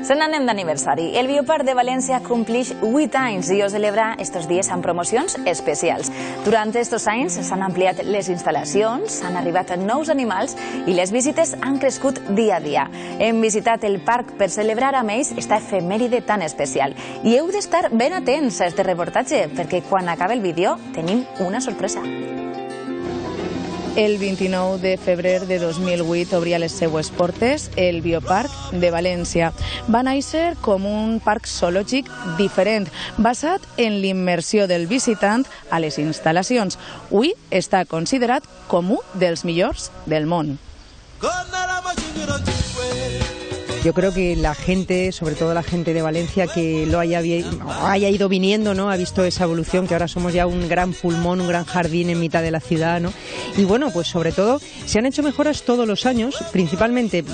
Se n'anem d'aniversari. El Bioparc de València complix 8 anys i ho celebra estos dies amb promocions especials. Durant estos anys s'han ampliat les instal·lacions, han arribat nous animals i les visites han crescut dia a dia. Hem visitat el parc per celebrar amb ells esta efemèride tan especial. I heu d'estar ben atents a este reportatge perquè quan acabe el vídeo tenim una sorpresa. El 29 de febrer de 2008 obria les seues portes el Bioparc de València. Va néixer com un parc zoològic diferent, basat en l'immersió del visitant a les instal·lacions. Avui està considerat com un dels millors del món. Yo creo que la gente, sobre todo la gente de Valencia, que lo haya ido viniendo, ¿no? Ha visto esa evolución, que ahora somos ya un gran pulmón, un gran jardín en mitad de la ciudad, ¿no? Y bueno, pues sobre todo se han hecho mejoras todos los años, principalmente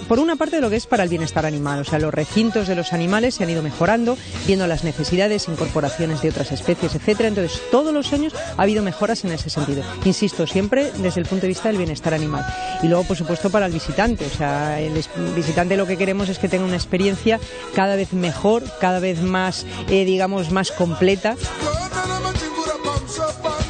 por una parte de lo que es para el bienestar animal. O sea, los recintos de los animales se han ido mejorando, viendo las necesidades, incorporaciones de otras especies, etcétera. Entonces, todos los años ha habido mejoras en ese sentido. Insisto, siempre desde el punto de vista del bienestar animal. Y luego, por supuesto, para el visitante. O sea, el visitante lo que queremos es que tenga una experiencia cada vez mejor, cada vez más, digamos, más completa.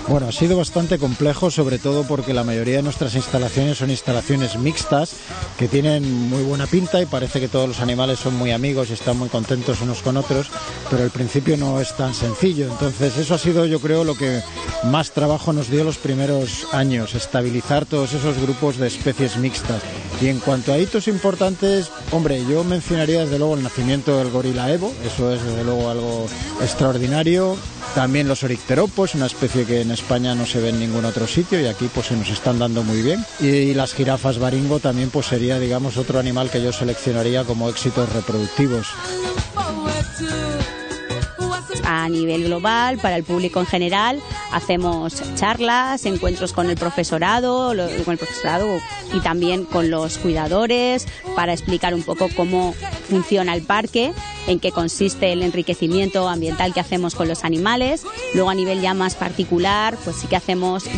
Bueno, ha sido bastante complejo, sobre todo porque la mayoría de nuestras instalaciones son instalaciones mixtas que tienen muy buena pinta y parece que todos los animales son muy amigos y están muy contentos unos con otros, pero al principio no es tan sencillo. Entonces eso ha sido, yo creo, lo que más trabajo nos dio los primeros años, estabilizar todos esos grupos de especies mixtas. Y en cuanto a hitos importantes, hombre, yo mencionaría desde luego el nacimiento del gorila Evo, eso es desde luego algo extraordinario. También los oricteropos, una especie que en España no se ve en ningún otro sitio y aquí pues se nos están dando muy bien. Y las jirafas baringo también pues sería, digamos, otro animal que yo seleccionaría como éxitos reproductivos. A nivel global, para el público en general, hacemos charlas, encuentros con el profesorado y también con los cuidadores para explicar un poco cómo funciona el parque, en qué consiste el enriquecimiento ambiental que hacemos con los animales. Luego, a nivel ya más particular, pues sí que tenemos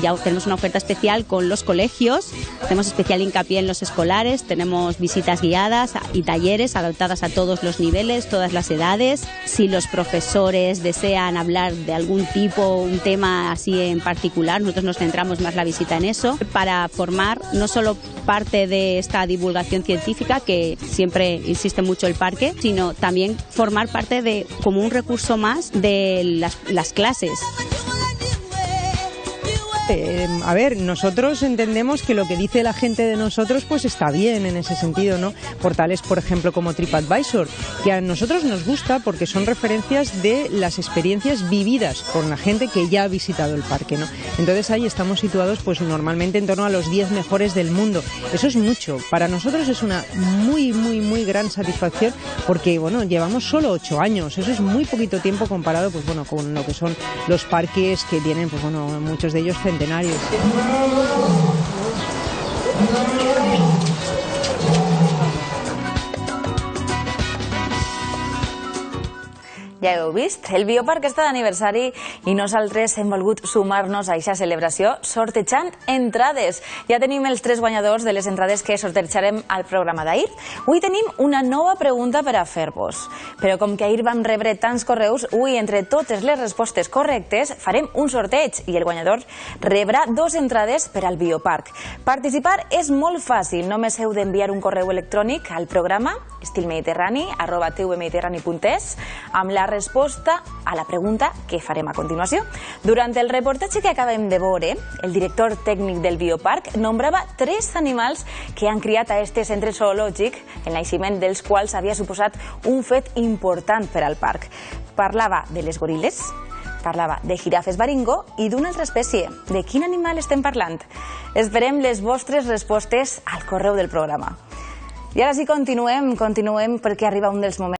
una oferta especial con los colegios, hacemos especial hincapié en los escolares, tenemos visitas guiadas y talleres adaptadas a todos los niveles, todas las edades. Si los profesores desean hablar de algún tipo, un tema así en particular, nosotros nos centramos más la visita en eso, para formar no solo parte de esta divulgación científica, que siempre insiste mucho el parque, sino también formar parte de como un recurso más de las clases. A ver, nosotros entendemos que lo que dice la gente de nosotros pues está bien en ese sentido, ¿no? Portales, por ejemplo, como TripAdvisor, que a nosotros nos gusta porque son referencias de las experiencias vividas por la gente que ya ha visitado el parque, ¿no? Entonces ahí estamos situados pues normalmente en torno a los 10 mejores del mundo. Eso es mucho. Para nosotros es una muy gran satisfacción porque, bueno, llevamos solo 8 años. Eso es muy poquito tiempo comparado, pues bueno, con lo que son los parques que tienen, pues bueno, muchos de ellos centenarios. Ja heu vist, el Bioparc està d'aniversari i nosaltres hem volgut sumar-nos a aquesta celebració sortejant entrades. Ja tenim els 3 guanyadors de les entrades que sortejarem al programa d'ahir. Avui tenim una nova pregunta per a fer-vos. Però com que ahir vam rebre tants correus, avui entre totes les respostes correctes farem un sorteig i el guanyador rebrà 2 entrades per al Bioparc. Participar és molt fàcil, només heu d'enviar un correu electrònic al programa estilmediterrani@tvmediterrani.es amb la resposta a la pregunta que farem a continuació. Durant el reportatge que acabem de veure, el director tècnic del Bioparc nombrava 3 animals que han criat a este centre zoològic, el naixement dels quals havia suposat un fet important per al parc. Parlava de les goriles, parlava de jirafes baringo i d'una altra espècie. De quin animal estem parlant? Esperem les vostres respostes al correu del programa. I ara sí, continuem perquè arriba un dels moments